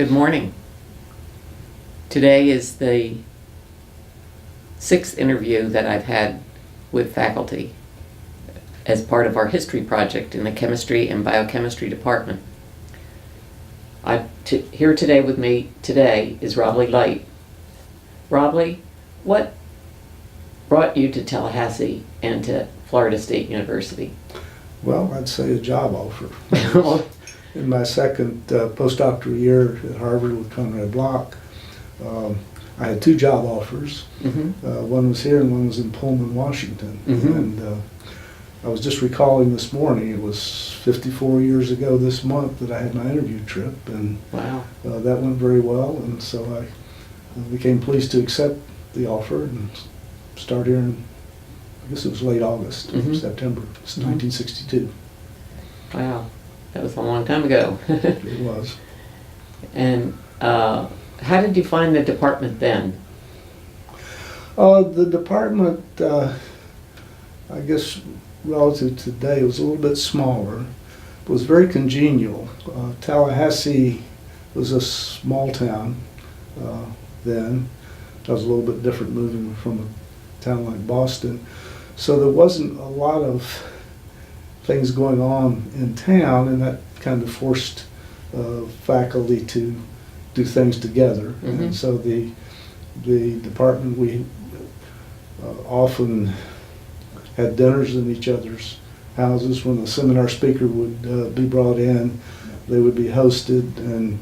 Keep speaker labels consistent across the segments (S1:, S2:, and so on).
S1: Good morning. Today is the 6th interview that I've had with faculty as part of our history project in the chemistry and biochemistry department. Here today with me today is Robley Light. Robley, what brought you to Tallahassee and to Florida State University?
S2: Well, I'd say a job offer. In my second postdoctoral year at Harvard with Conrad Block, I had 2 job offers.
S1: Mm-hmm.
S2: One was here and one was in Pullman, Washington.
S1: Mm-hmm.
S2: And I was just recalling this morning, it was 54 years ago this month that I had my interview trip, and
S1: Wow.
S2: that went very well, and so I became pleased to accept the offer and start here in, I guess it was late August,
S1: Mm-hmm.
S2: September, it's 1962.
S1: Wow. That was a long time ago.
S2: It was.
S1: And how did you find the department then?
S2: The department, I guess relative to today, was a little bit smaller. It was very congenial. Tallahassee was a small town then. That was a little bit different moving from a town like Boston. So there wasn't a lot of things going on in town, and that kind of forced faculty to do things together.
S1: Mm-hmm.
S2: And so the department, we often had dinners in each other's houses. When the seminar speaker would be brought in, they would be hosted, and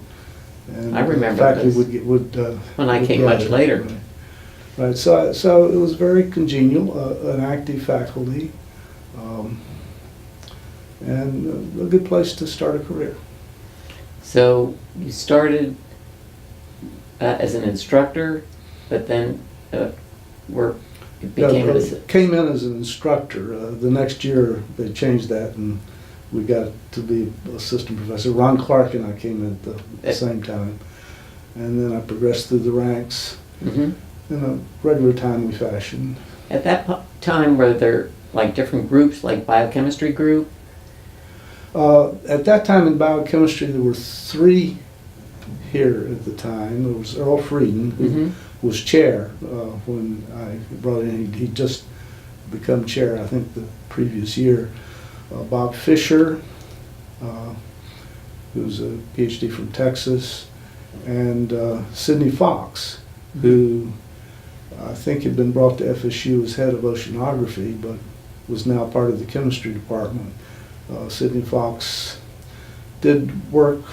S1: I remember
S2: faculty
S1: this.
S2: would
S1: When I came much later.
S2: Right. So it was very congenial, an active faculty. And a good place to start a career.
S1: So you started as an instructor, but then
S2: Came in as an instructor. The next year they changed that, and we got to be assistant professor. Ron Clark and I came in at the same time, and then I progressed through the ranks
S1: Mm-hmm.
S2: in a regular timely fashion.
S1: At that time, were there like different groups, like biochemistry group?
S2: At that time in biochemistry, there were 3 here at the time. There was Earl Frieden, who
S1: Mm-hmm.
S2: was chair when I brought in. He'd just become chair, I think, the previous year. Bob Fisher, who's a PhD from Texas, and Sidney Fox, who I think had been brought to FSU as head of oceanography, but was now part of the chemistry department. Sidney Fox did work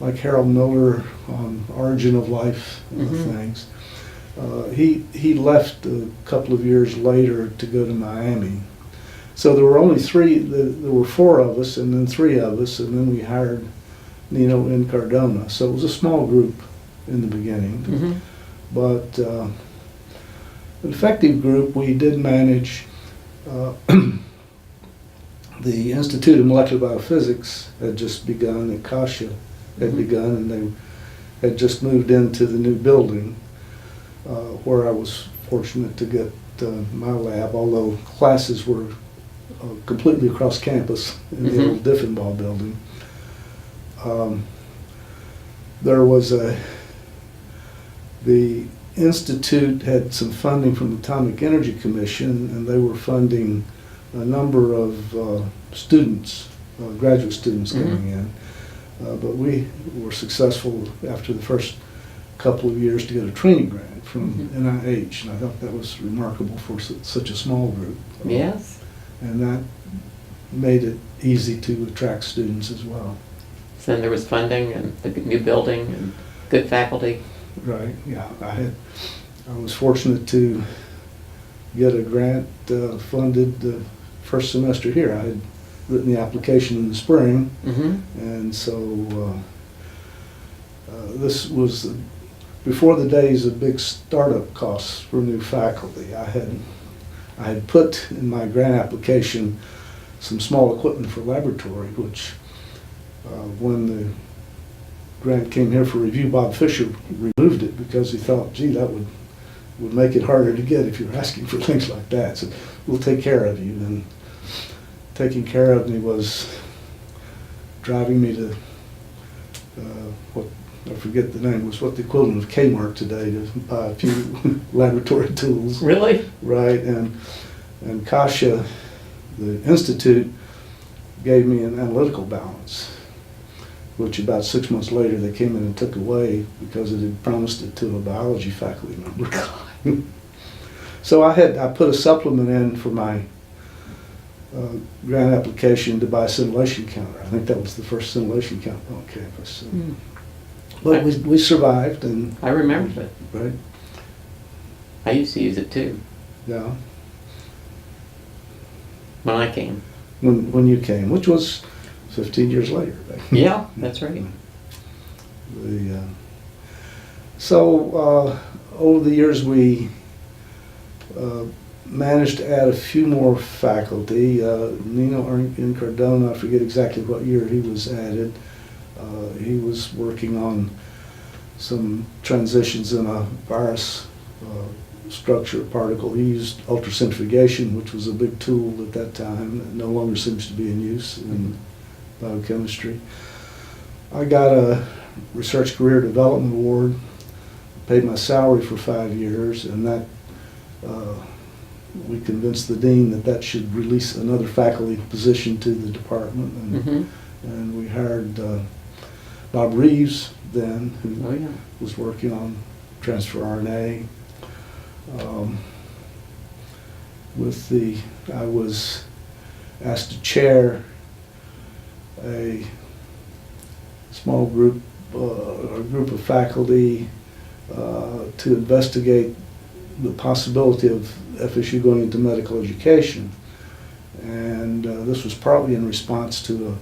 S2: like Harold Miller on Origin of Life
S1: Mm-hmm.
S2: things. He left a couple of years later to go to Miami. So there were only 3, there were 4 of us, and then 3 of us, and then we hired Nino Incardona. So it was a small group in the beginning.
S1: Mm-hmm.
S2: But an effective group. We did manage. The Institute of Molecular Biophysics had just begun, and Kasia had
S1: Mhm.
S2: begun, and they had just moved into the new building, where I was fortunate to get my lab, although classes were completely across campus in the
S1: Mhm.
S2: old Diffenbaugh building. There was the Institute had some funding from the Atomic Energy Commission, and they were funding a number of students, graduate students coming in. But we were successful after the first couple of years to get a training grant from NIH, and I thought that was remarkable for such a small group.
S1: Yes.
S2: And that made it easy to attract students as well.
S1: So then there was funding and the new building and good faculty.
S2: Right, yeah. I was fortunate to get a grant funded the first semester here. I had written the application in the spring,
S1: Mm-hmm.
S2: and so this was before the days of big startup costs for new faculty. I had put in my grant application some small equipment for laboratory, which when the grant came here for review, Bob Fisher removed it because he thought, gee, that would make it harder to get if you're asking for things like that. So we'll take care of you. And taking care of me was driving me to what I forget the name, was what the equivalent of Kmart today to buy a few laboratory tools.
S1: Really?
S2: Right, and Kasha, the institute, gave me an analytical balance, which about 6 months later they came in and took away because it had promised it to a biology faculty member. So I put a supplement in for my grant application to buy a scintillation counter. I think that was the first scintillation counter on campus. But we survived, and
S1: I remember it.
S2: right,
S1: I used to use it too
S2: yeah.
S1: when I came.
S2: When you came, which was 15 years later. Right?
S1: Yeah, that's right.
S2: So over the years we managed to add a few more faculty. Nino Incardona, I forget exactly what year he was added. He was working on some transitions in a virus structure particle. He used ultracentrifugation, which was a big tool at that time. It no longer seems to be in use in biochemistry. I got a Research Career Development Award, paid my salary for 5 years, and that we convinced the dean that should release another faculty position to the department, and we hired Bob Reeves then, who was working on transfer RNA. I was asked to chair a small group, a group of faculty to investigate the possibility of FSU going into medical education. And this was partly in response to a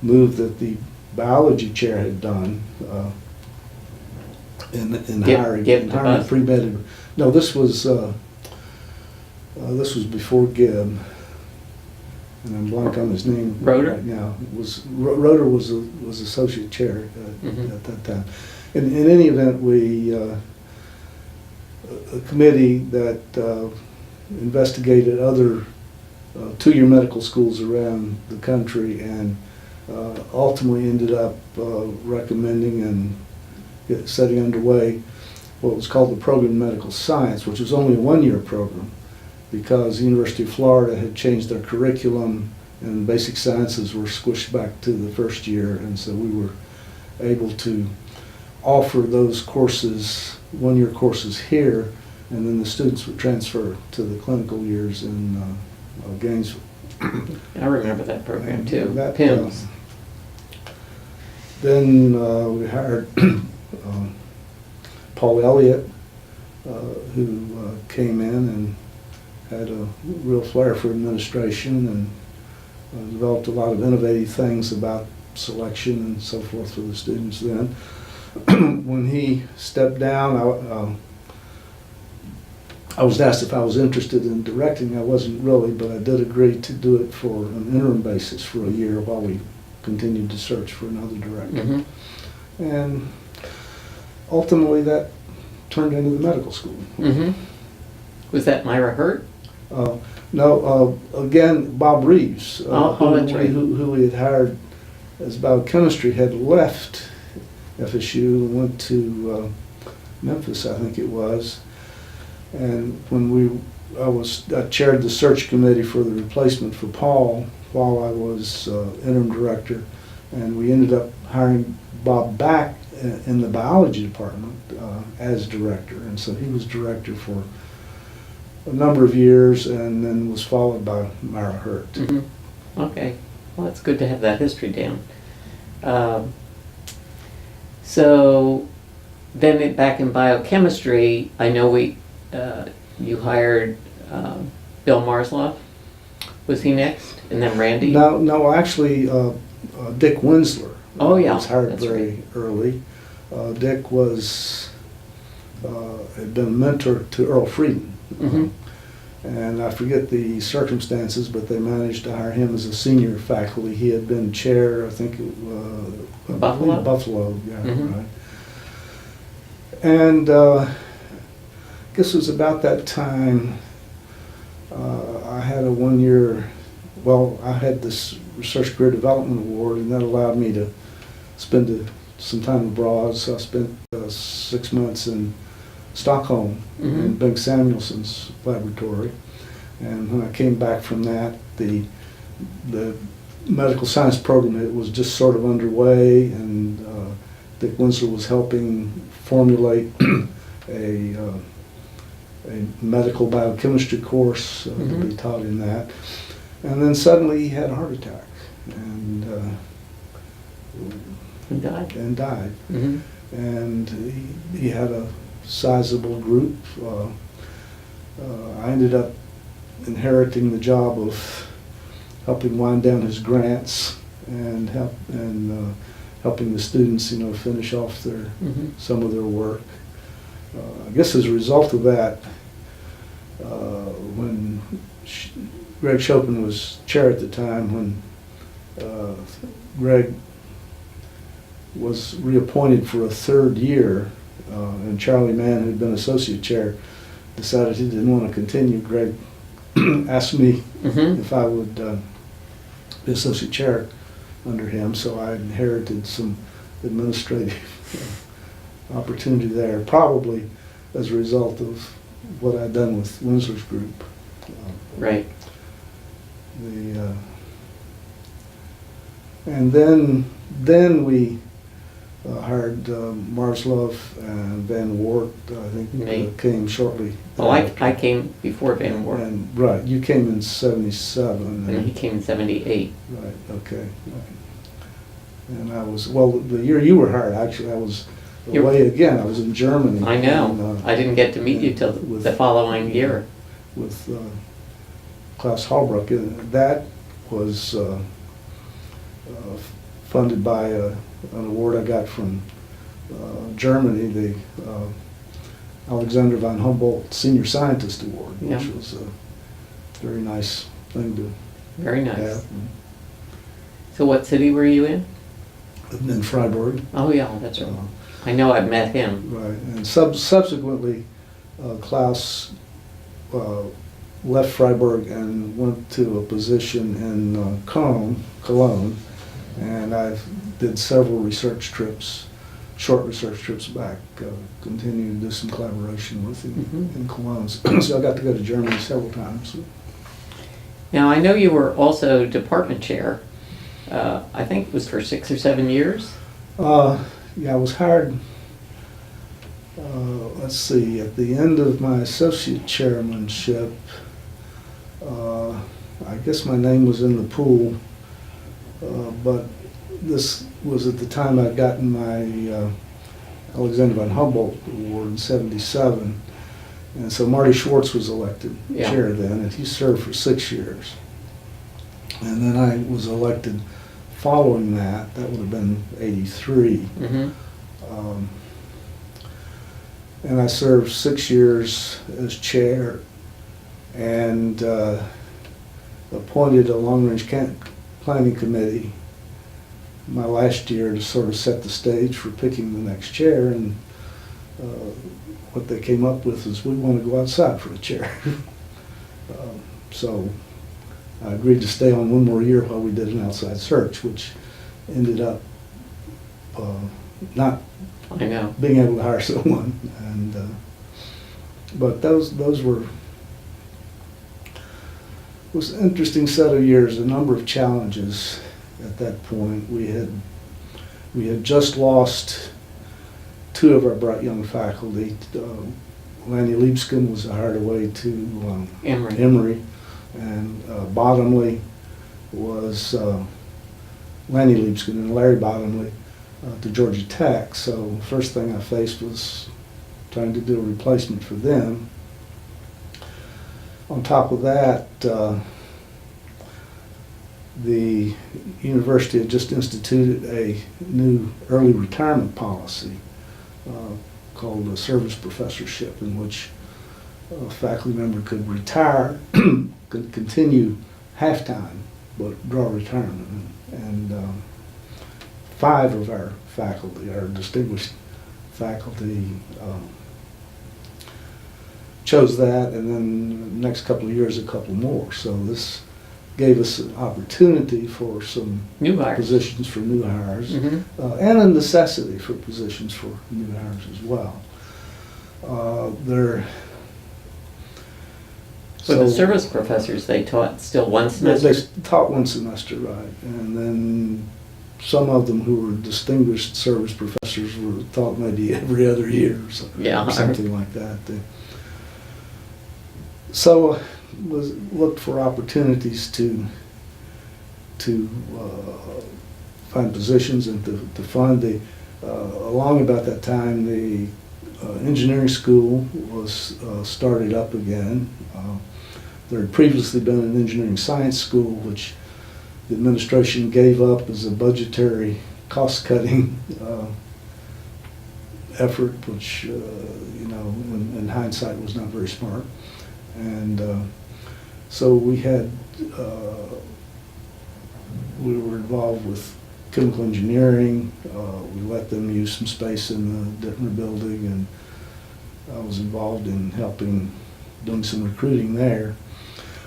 S2: move that the biology chair had done in hiring pre-med. No, this was before Gibb, and I'm blank on his name
S1: Roeder?
S2: right now. Roeder was associate chair at that time. In any event, we a committee that investigated other two-year medical schools around the country, and ultimately ended up recommending and setting underway what was called the program in medical science, which was only a one-year program because the University of Florida had changed their curriculum and basic sciences were squished back to the first year, and so we were able to offer those courses, one-year courses here, and then the students would transfer to the clinical years in Gainesville.
S1: I remember that program too.
S2: That,
S1: PIMS.
S2: Then we hired Paul Elliott, who came in and had a real flair for administration and developed a lot of innovative things about selection and so forth for the students then. When he stepped down, I was asked if I was interested in directing. I wasn't really, but I did agree to do it for an interim basis for a year while we continued to search for another director. And ultimately that turned into the medical school.
S1: Was that Myra Hurt?
S2: No, again, Bob Reeves,
S1: that's right.
S2: who we had hired as biochemistry, had left FSU and went to Memphis, I think it was. And when I chaired the search committee for the replacement for Paul while I was interim director, and we ended up hiring Bob back in the biology department as director, and so he was director for a number of years, and then was followed by Myra Hurt.
S1: Okay, well, it's good to have that history down. So then back in biochemistry, I know you hired Bill Marsloff. Was he next? And then Randy?
S2: No, actually, Dick Winsler was hired very early. Dick had been a mentor to Earl Frieden. And I forget the circumstances, but they managed to hire him as a senior faculty. He had been chair, I think, Buffalo, yeah, right. And I guess it was about that time I had a one-year, I had this Research Career Development Award, and that allowed me to spend some time abroad, so I spent 6 months in Stockholm in Bengt Samuelson's laboratory. And when I came back from that, the medical science program, it was just sort of underway, and Dick Winslow was helping formulate a medical biochemistry course to be taught in that. And then suddenly he had a heart attack and
S1: died.
S2: And he had a sizable group. I ended up inheriting the job of helping wind down his grants and helping the students, finish off some of their work. I guess as a result of that, when Greg Chopin was chair at the time, when Greg was reappointed for a third year, and Charlie Mann, who'd been associate chair, decided he didn't want to continue. Greg asked me if I would be associate chair under him, so I inherited some administrative opportunity there, probably as a result of what I'd done with Winslow's group.
S1: Right.
S2: And then we hired Marslov and Van Wart, I think, came shortly.
S1: Well, I came before Van Wart.
S2: And right, you came in 77.
S1: And he came in 78.
S2: Right, okay. Right. And I was, well, the year you were hired, actually, I was away again. I was in Germany.
S1: I know.
S2: And,
S1: I didn't get to meet you till the following year.
S2: With Klaus Hallbruck. And that was funded by an award I got from Germany, the Alexander von Humboldt Senior Scientist Award, which was a very nice thing to
S1: Very nice.
S2: have.
S1: So what city were you in?
S2: In Freiburg.
S1: Oh yeah, that's right. I know I've met him.
S2: Right, and subsequently, Klaus left Freiburg and went to a position in Cologne, and I did several research trips, short research trips back, continuing to do some collaboration with him in Cologne. So I got to go to Germany several times.
S1: Now I know you were also department chair. I think it was for 6 or 7 years.
S2: Yeah, I was hired, let's see, at the end of my associate chairmanship, I guess my name was in the pool, but this was at the time I'd gotten my Alexander von Humboldt Award in 77. And so Marty Schwartz was elected chair then, and he served for 6 years. And then I was elected following that. That would have been 83. And I served 6 years as chair and appointed a long-range planning committee my last year to sort of set the stage for picking the next chair. And what they came up with is we want to go outside for a chair. So I agreed to stay on one more year while we did an outside search, which ended up not being able to hire someone. And but those were, it was an interesting set of years, a number of challenges at that point. We had just lost 2 of our bright young faculty. Lanny Liebskin was hired away to Emory, and Bottomley was Lanny Liebskin and Larry Bottomley to Georgia Tech. So first thing I faced was trying to do a replacement for them. On top of that, the university had just instituted a new early retirement policy called a service professorship, in which a faculty member could retire, could continue half-time, but draw retirement. And 5 of our faculty, our distinguished faculty, chose that, and then the next couple of years a couple more. So this gave us an opportunity for some
S1: New hires.
S2: positions for new hires,
S1: Mhm.
S2: and a necessity for positions for new hires as well. There.
S1: For the service professors, they taught still one
S2: They
S1: semester?
S2: taught one semester, right, and then some of them who were distinguished service professors were taught maybe every other year or something,
S1: Yeah.
S2: or something like that. So looked for opportunities to find positions and to fund the. Along about that time, the engineering school was started up again. There had previously been an engineering science school, which the administration gave up as a budgetary cost-cutting effort, which, in hindsight was not very smart. And so we were involved with chemical engineering. We let them use some space in the Dittmer building, and I was involved in helping doing some recruiting there.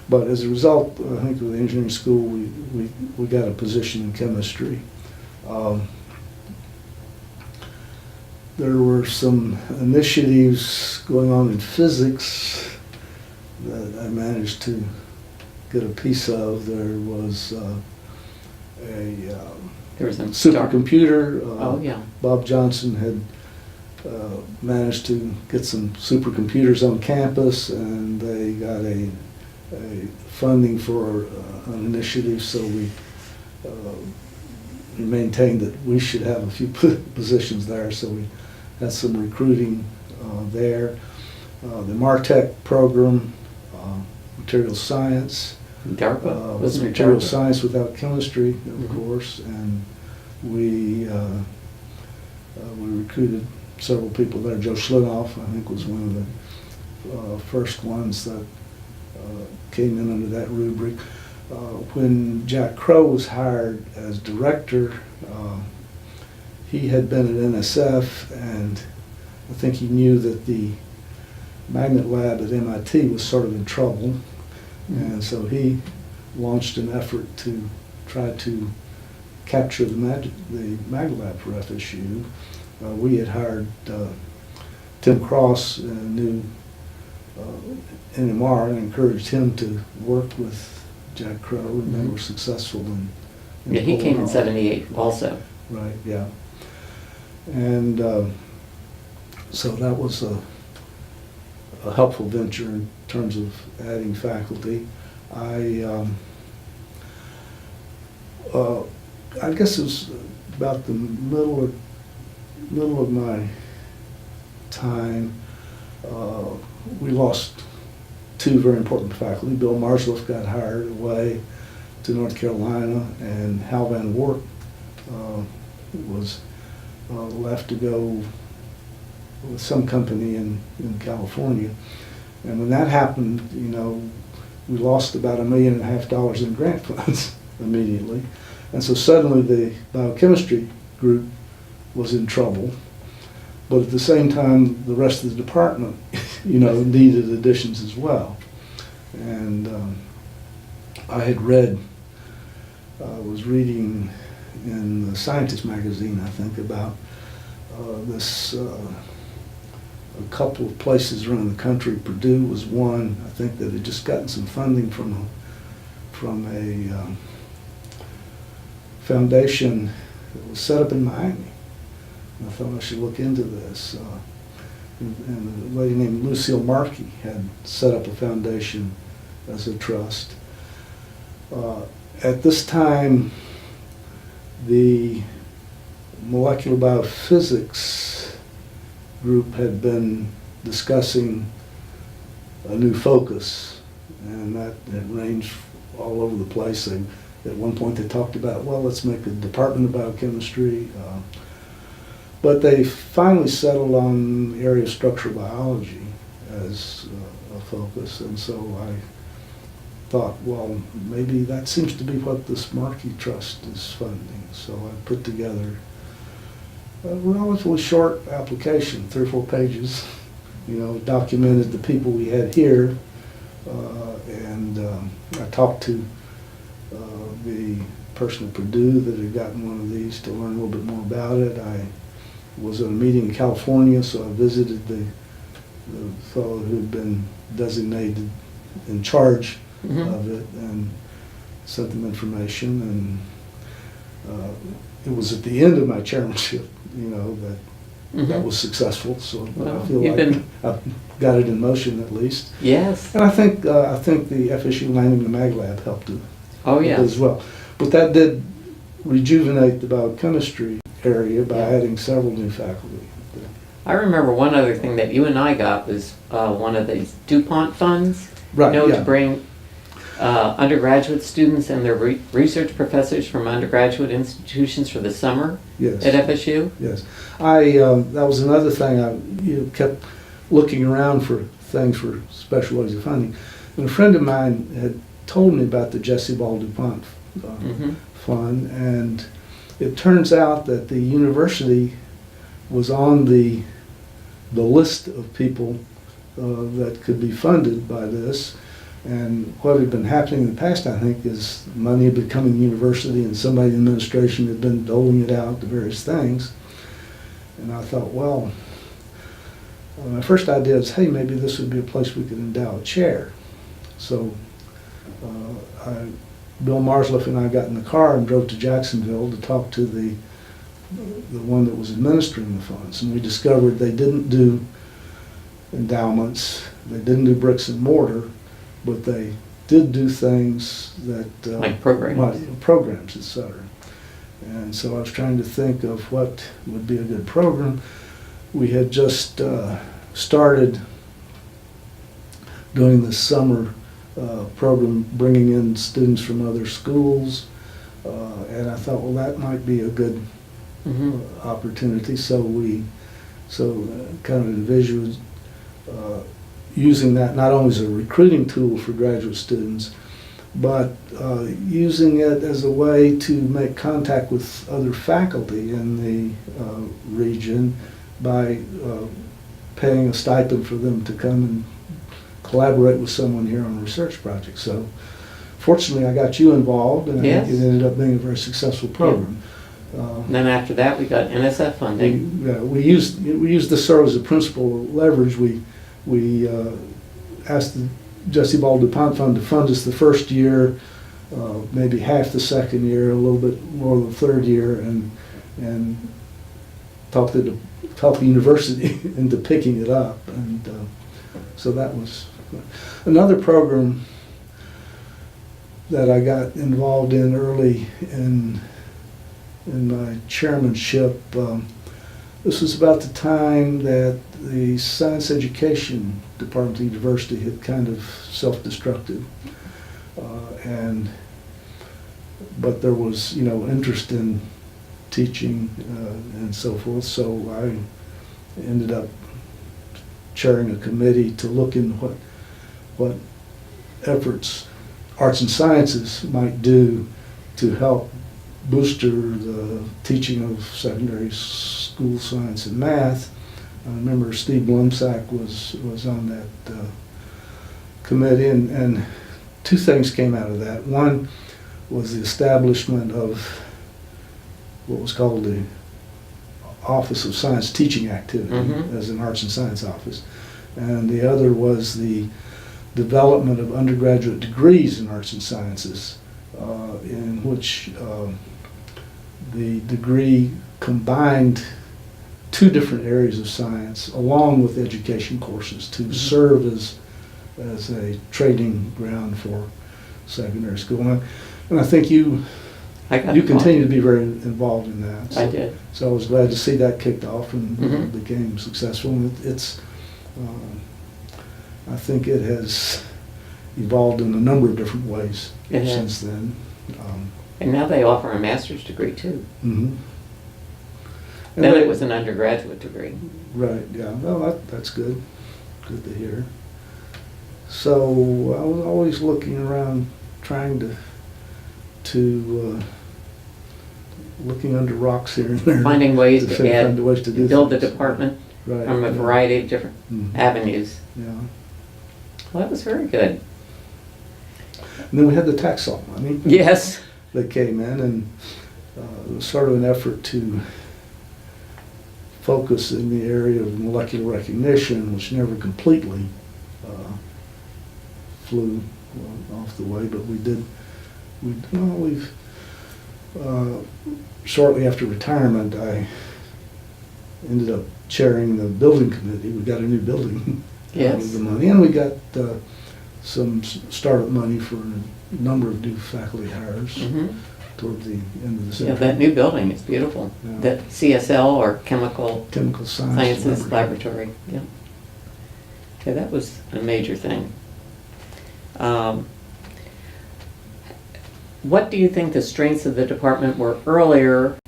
S2: But as a result, I think with the engineering school, we got a position in chemistry. There were some initiatives going on in physics that I managed to get a piece of. There was
S1: There was a
S2: supercomputer.
S1: Oh, yeah.
S2: Bob Johnson had managed to get some supercomputers on campus, and they got a funding for an initiative, so we maintained that we should have a few positions there, so we had some recruiting there. The MARTEC program, material science,
S1: DARPA,
S2: was
S1: wasn't it
S2: material
S1: DARPA?
S2: science without chemistry, of
S1: Mhm.
S2: course, and we recruited several people there. Joe Schlinoff, I think, was one of the first ones that came in under that rubric. When Jack Crow was hired as director, he had been at NSF, and I think he knew that the magnet lab at MIT was sort of in trouble, and so he launched an effort to try to capture the magnet lab for FSU. We had hired Tim Cross, new NMR, and encouraged him to work with Jack Crow, and they were successful in
S1: Yeah, he came in
S2: pulling off.
S1: '78 also.
S2: Right, yeah. And so that was a helpful venture in terms of adding faculty. I guess it was about the middle of my time. We lost two very important faculty. Bill Marsliff got hired away to North Carolina, and Hal Van Wart was left to go with some company in California. And when that happened, we lost about $1.5 million in grant funds immediately. And so suddenly the biochemistry group was in trouble. But at the same time, the rest of the department, needed additions as well. And I was reading in the Scientist magazine, I think, about this, a couple of places around the country. Purdue was one, I think, that had just gotten some funding from a foundation that was set up in Miami. I thought I should look into this. And a lady named Lucille Markey had set up a foundation as a trust. At this time, the molecular biophysics group had been discussing a new focus, and that ranged all over the place. At one point they talked about, well, let's make a department of biochemistry. But they finally settled on the area of structural biology as a focus, and so I thought, well, maybe that seems to be what this Markey Trust is funding. So I put together a relatively short application, 3 or 4 pages, documented the people we had here, and I talked to the person at Purdue that had gotten one of these to learn a little bit more about it. I was at a meeting in California, so I visited the fellow who had been designated in charge of it and sent them information. And it was at the end of my chairmanship, that was successful. So
S1: Well,
S2: I feel like I've got it in motion at least.
S1: Yes.
S2: And I think the FSU landing the Mag Lab helped it
S1: Oh, yes.
S2: as well. But that did rejuvenate the biochemistry area by adding several new faculty.
S1: I remember one other thing that you and I got was one of these DuPont Funds.
S2: Right,
S1: To bring undergraduate students and their research professors from undergraduate institutions for the summer
S2: Yes.
S1: at FSU.
S2: Yes. That was another thing. I kept looking around for things for special ways of funding. And a friend of mine had told me about the Jesse Ball DuPont Fund, and it turns out that the university was on the list of people that could be funded by this. And what had been happening in the past, I think, is money had been coming to the university and somebody in the administration had been doling it out to various things. And I thought, well, my first idea is, hey, maybe this would be a place we could endow a chair. So Bill Marsliff and I got in the car and drove to Jacksonville to talk to the one that was administering the funds. And we discovered they didn't do endowments, they didn't do bricks and mortar, but they did do things that
S1: Like programs.
S2: Programs, etc. And so I was trying to think of what would be a good program. We had just started doing the summer program, bringing in students from other schools, and I thought, well, that might be a good opportunity. So kind of envisioned using that not only as a recruiting tool for graduate students, but using it as a way to make contact with other faculty in the region by paying a stipend for them to come and collaborate with someone here on a research project. So fortunately I got you involved, and I think it ended up being a very successful program.
S1: And then after that we got NSF funding.
S2: We used this sort of as a principal leverage. We asked the Jesse Ball DuPont Fund to fund us the first year, maybe half the second year, a little bit more the third year, and talked the university into picking it up. And so that was another program that I got involved in early in my chairmanship. This was about the time that the science education department of the university had kind of self-destructed, but there was interest in teaching and so forth. So I ended up chairing a committee to look in what efforts arts and sciences might do to help booster the teaching of secondary school science and math. I remember Steve Blumsack was on that committee, and two things came out of that. One was the establishment of what was called the Office of Science Teaching Activity as an arts and science office, and the other was the development of undergraduate degrees in arts and sciences, in which the degree combined two different areas of science along with education courses to serve as a training ground for secondary school. And I think you continue to be very involved in that. So,
S1: I did.
S2: So I was glad to see that kicked off and became successful. And it's I think it has evolved in a number of different ways since then.
S1: And now they offer a master's degree too.
S2: And
S1: Then it was an undergraduate degree.
S2: Right, yeah. Well, that's good. Good to hear. So I was always looking around, trying to looking under rocks here and there.
S1: Finding ways to add,
S2: find ways to
S1: build the
S2: things.
S1: department
S2: Right,
S1: from a variety of different avenues.
S2: Yeah.
S1: Well, that was very good.
S2: And then we had the tax law money
S1: Yes.
S2: that came in, and it was sort of an effort to focus in the area of molecular recognition, which never completely flew off the way, but shortly after retirement, I ended up chairing the building committee. We got a new building out of the money, and we got some startup money for a number of new faculty hires toward the end of the century.
S1: Yeah, that new building is beautiful.
S2: Yeah.
S1: That CSL, or Chemical
S2: Sciences
S1: Laboratory. Yeah. Yeah, that was a major thing. What do you think the strengths of the department were earlier,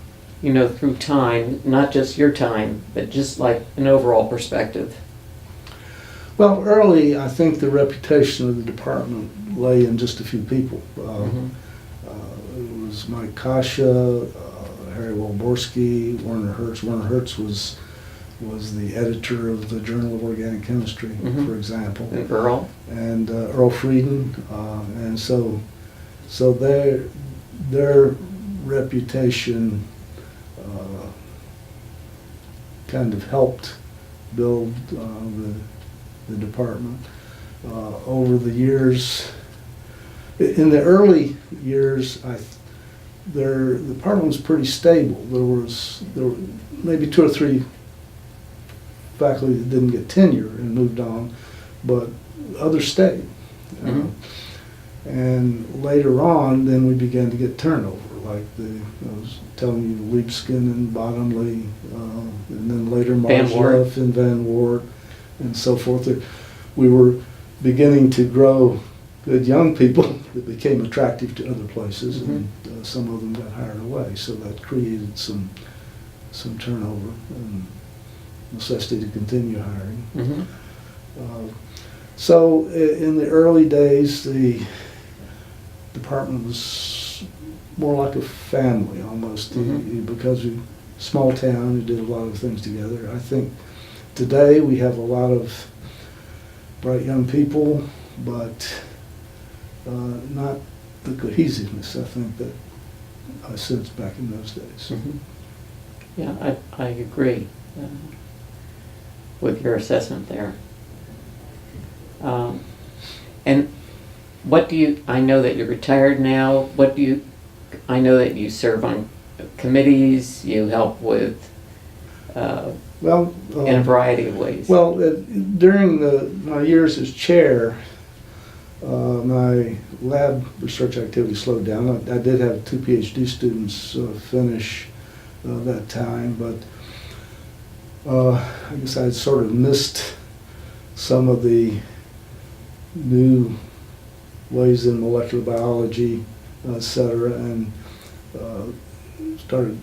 S1: through time, not just your time, but just like an overall perspective?
S2: Well, early, I think the reputation of the department lay in just a few people. It was Mike Kasha, Harry Wolborski, Werner Hertz. Werner Hertz was the editor of the Journal of Organic Chemistry, for example.
S1: And Earl?
S2: And Earl Frieden. And so their reputation kind of helped build the department. Over the years, in the early years, the department was pretty stable. There were maybe 2 or 3 faculty that didn't get tenure and moved on, but others stayed. And later on, then we began to get turnover, like I was telling you, Liebskin and Bottomley, and then later Marsleff and Van Wart, and so forth. We were beginning to grow good young people that became attractive to other places, and some of them got hired away. So that created some turnover and necessity to continue hiring. So in the early days, the department was more like a family almost, because we small town, we did a lot of things together. I think today we have a lot of bright young people, but not the cohesiveness, I think, that I sensed back in those days.
S1: Yeah, I agree with your assessment there. And I know that you're retired now. I know that you serve on committees, you help with, in a variety of ways.
S2: Well, during my years as chair, my lab research activity slowed down. I did have 2 PhD students finish that time, but I guess I had sort of missed some of the new ways in molecular biology, et cetera, and started,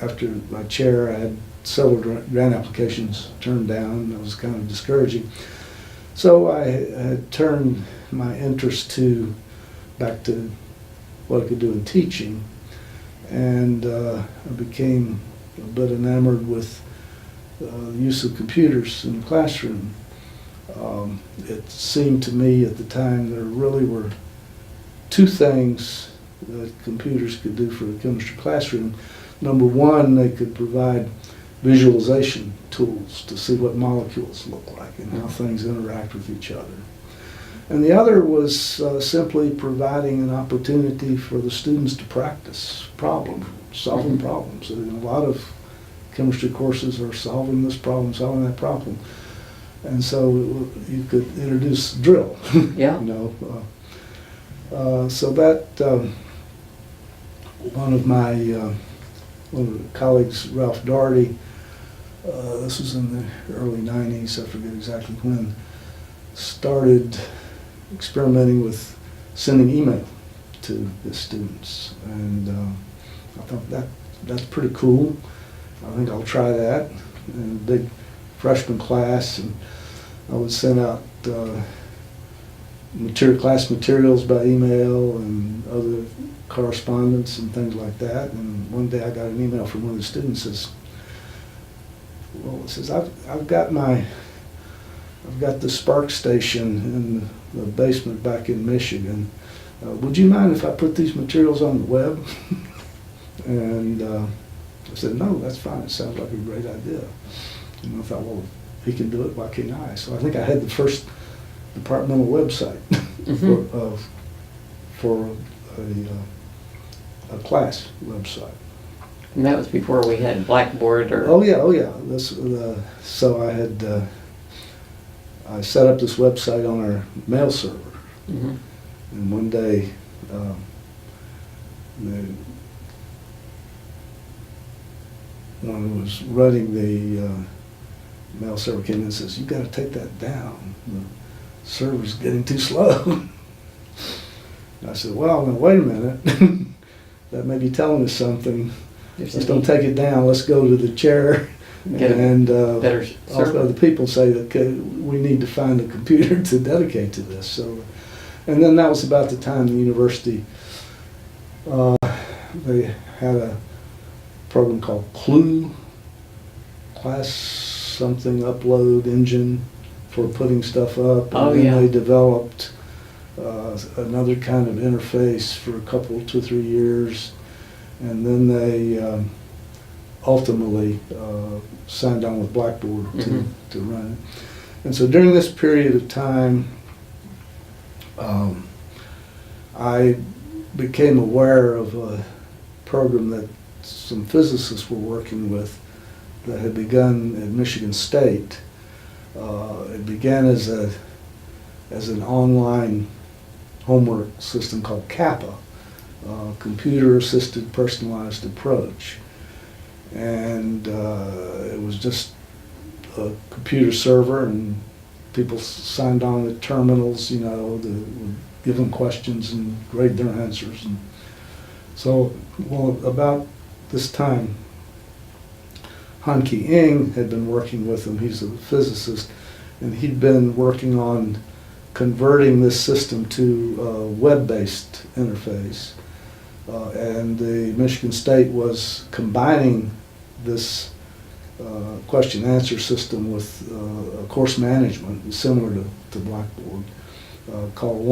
S2: after my chair, I had several grant applications turned down. That was kind of discouraging. So I had turned my interest back to what I could do in teaching, and I became a bit enamored with the use of computers in the classroom. It seemed to me at the time there really were 2 things that computers could do for the chemistry classroom. Number one, they could provide visualization tools to see what molecules look like and how things interact with each other. And the other was simply providing an opportunity for the students to practice solving problems. And a lot of chemistry courses are solving this problem, solving that problem. And so you could introduce drill.
S1: Yeah.
S2: So that one of the colleagues, Ralph Daugherty, this was in the early 90s, I forget exactly when, started experimenting with sending email to his students. And I thought that's pretty cool. I think I'll try that. And a big freshman class, and I would send out class materials by email and other correspondence and things like that. And one day I got an email from one of the students that says, I've got my I've got the Spark station in the basement back in Michigan. Would you mind if I put these materials on the web? And I said, no, that's fine. It sounds like a great idea. And I thought, well, if he can do it, why can't I? So I think I had the first departmental website for a class website.
S1: And that was before we had Blackboard or...
S2: Oh yeah. So I had I set up this website on our mail server, and one day one who was running the mail server came in and says, "You got to take that down. The server's getting too slow." And I said, "Well, now wait a minute. That may be telling us something. Let's don't take it down. Let's go to the chair and
S1: better
S2: also the people say that we need to find a computer to dedicate to this." So, and then that was about the time the university they had a program called Clue, class something upload engine for putting stuff up. And then they developed another kind of interface for a couple, 2 or 3 years. And then they ultimately signed on with Blackboard to run it. And so during this period of time, I became aware of a program that some physicists were working with that had begun at Michigan State. It began as an online homework system called CAPA, Computer-Assisted Personalized Approach. And it was just a computer server, and people signed on at terminals, that would give them questions and grade their answers. And so, about this time, Han-Ki Ng had been working with him. He's a physicist, and he'd been working on converting this system to a web-based interface. And the Michigan State was combining this question-answer system with a course management similar to Blackboard, called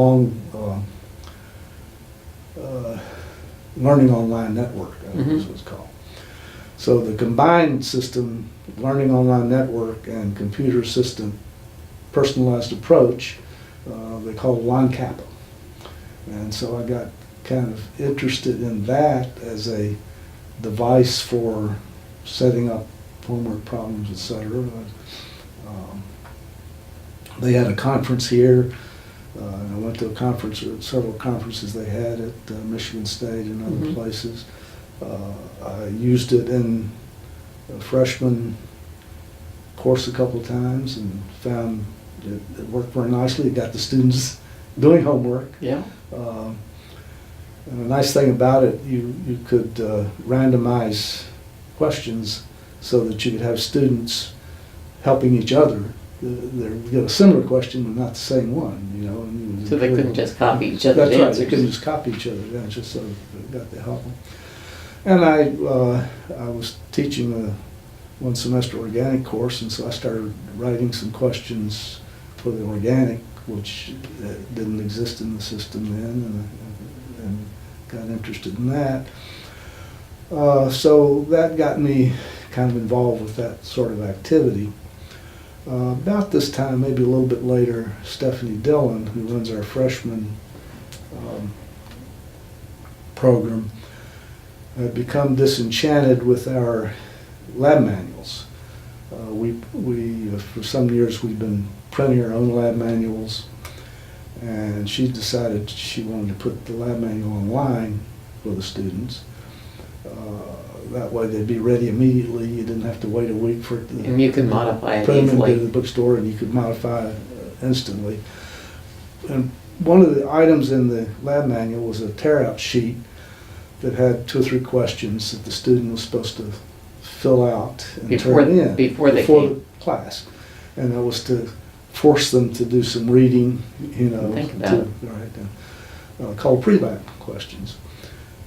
S2: Learning Online Network, I think is what it's called. So the combined system, Learning Online Network and Computer Assistant Personalized Approach, they call it LonCAPA. And so I got kind of interested in that as a device for setting up homework problems, etc. They had a conference here, and I went to a conference, or several conferences they had at Michigan State and other places. I used it in a freshman course a couple of times and found it worked very nicely. It got the students doing homework.
S1: Yeah.
S2: And the nice thing about it, you could randomize questions so that you could have students helping each other. They get a similar question, but not the same one, And
S1: So they couldn't just copy each other's answers.
S2: That's right. They couldn't just copy each other's answers, so they got to help them. And I was teaching a one semester organic course, and so I started writing some questions for the organic, which didn't exist in the system then, and got interested in that. So that got me kind of involved with that sort of activity. About this time, maybe a little bit later, Stephanie Dillon, who runs our freshman program, had become disenchanted with our lab manuals. We for some years we've been printing our own lab manuals, and she decided she wanted to put the lab manual online for the students. That way they'd be ready immediately. You didn't have to wait a week for it to...
S1: And you could modify it
S2: easily. Put them into the bookstore and you could modify it instantly. And one of the items in the lab manual was a tear-out sheet that had 2 or 3 questions that the student was supposed to fill out and turn in
S1: before
S2: the class. And that was to force them to do some reading,
S1: Think about it.
S2: Called pre-lab questions.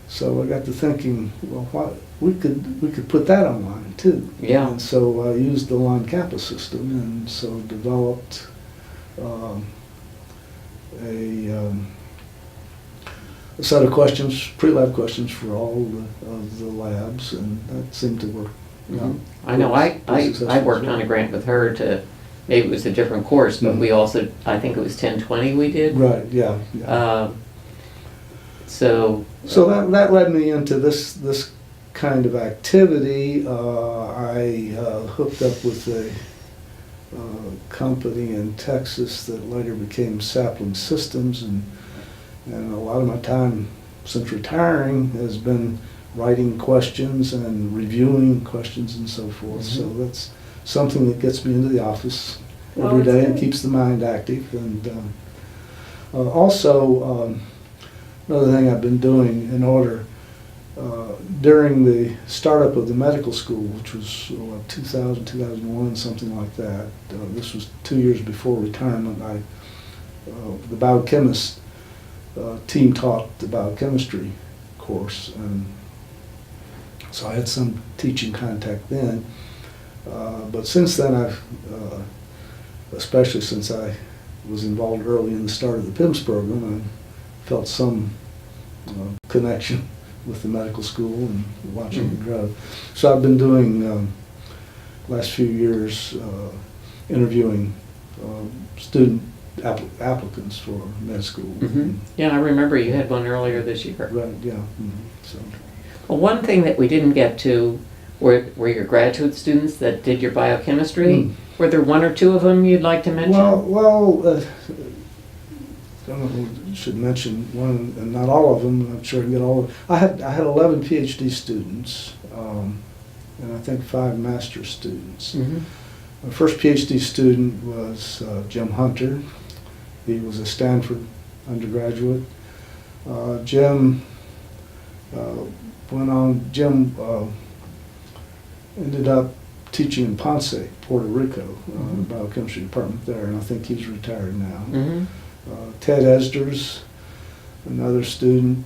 S2: So I got to thinking, well, we could put that online too.
S1: Yeah.
S2: And so I used the LonCAPA system, and so developed um, a set of questions, pre-lab questions for all of the labs, and that seemed to work.
S1: I know I
S2: successful
S1: worked
S2: as well.
S1: on a grant with her to, maybe it was a different course, but we also, I think it was 1020 we did.
S2: Right, yeah.
S1: So
S2: that led me into this kind of activity. I hooked up with a company in Texas that later became Sapling Systems, and a lot of my time since retiring has been writing questions and reviewing questions and so forth. So that's something that gets me into the office every day and keeps the mind active. And also, another thing I've been doing in order, during the startup of the medical school, which was 2000, 2001, something like that, this was 2 years before retirement, the biochemist team taught the biochemistry course, and so I had some teaching contact then. But since then, I've, especially since I was involved early in the start of the PIMS program, I felt some connection with the medical school and watching it grow. So I've been doing, last few years, interviewing student applicants for med school.
S1: yeah, I remember you had one earlier this year.
S2: Right, yeah. So.
S1: Well, one thing that we didn't get to were your graduate students that did your biochemistry. Were there one or two of them you'd like to mention?
S2: Well, I don't know who should mention one, and not all of them. I'm sure I can get all of them. I had 11 PhD students, and I think 5 master's students. My first PhD student was Jim Hunter. He was a Stanford undergraduate. Jim went on. Jim ended up teaching in Ponce, Puerto Rico, the biochemistry department there, and I think he's retired now. Ted Esders, another student,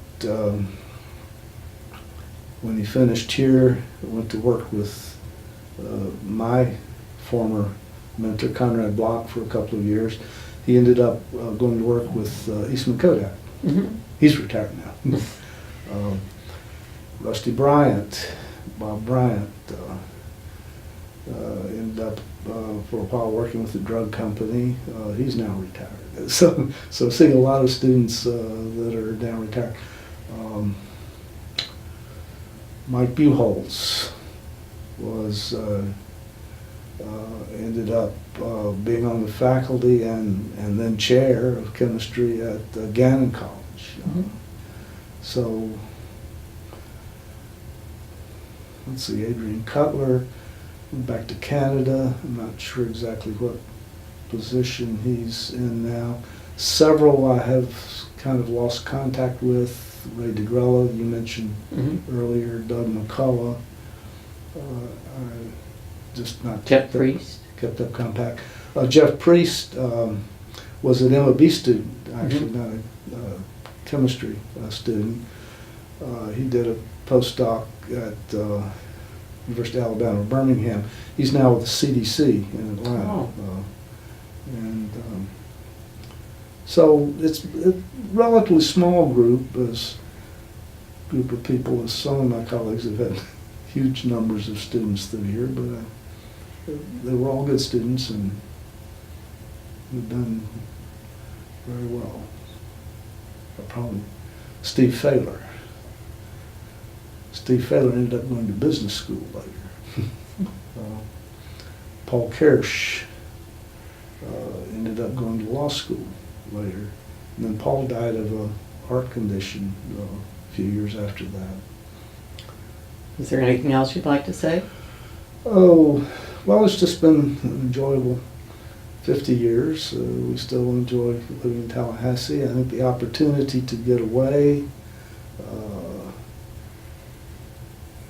S2: when he finished here, went to work with my former mentor, Conrad Block, for a couple of years. He ended up going to work with Eastman Kodak. He's retired now. Rusty Bryant, Bob Bryant, ended up for a while working with the drug company. He's now retired. So seeing a lot of students that are now retired. Mike Buchholz was ended up being on the faculty and then chair of chemistry at Gannon College. So let's see, Adrian Cutler went back to Canada. I'm not sure exactly what position he's in now. Several I have kind of lost contact with. Ray DeGrella, you mentioned earlier, Doug McCullough. Just not
S1: Jeff Priest.
S2: Kept up contact. Jeff Priest was an MOB student, actually, not a chemistry student. He did a postdoc at University of Alabama, Birmingham. He's now with the CDC in Atlanta. So it's a relatively small group of people, as some of my colleagues have had huge numbers of students through here, but they were all good students and have done very well. Probably Steve Fahler. Steve Fahler ended up going to business school later. Paul Kirsch ended up going to law school later. And then Paul died of a heart condition a few years after that.
S1: Is there anything else you'd like to say?
S2: Oh, well, it's just been an enjoyable 50 years. We still enjoy living in Tallahassee. I think the opportunity to get away,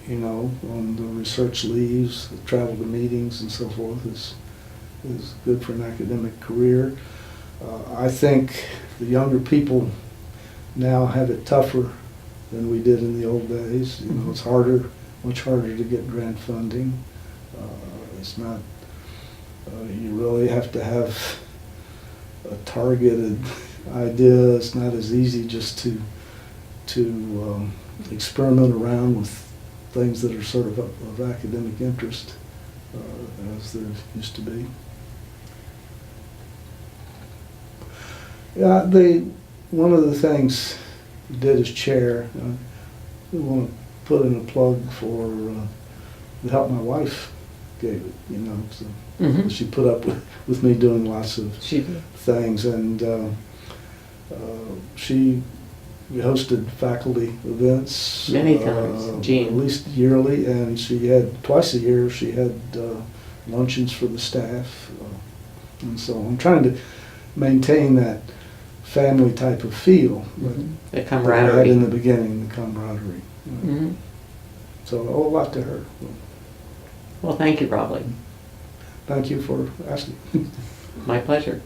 S2: on the research leaves, the travel to meetings and so forth is good for an academic career. I think the younger people now have it tougher than we did in the old days. It's much harder to get grant funding. It's not, you really have to have a targeted idea. It's not as easy just to experiment around with things that are sort of academic interest as there used to be. Yeah, one of the things we did as chair, we want to put in a plug for the help my wife gave it, you know. So
S1: Mhm.
S2: she put up with me doing lots of
S1: She did.
S2: things, and she hosted faculty events
S1: Many times, Jean.
S2: at least yearly, and she had twice a year. She had luncheons for the staff, and so I'm trying to maintain that family type of feel
S1: The
S2: that I had
S1: camaraderie.
S2: in the beginning, the camaraderie.
S1: Mhm.
S2: So a whole lot to her.
S1: Well, thank you, Robley.
S2: Thank you for asking.
S1: My pleasure.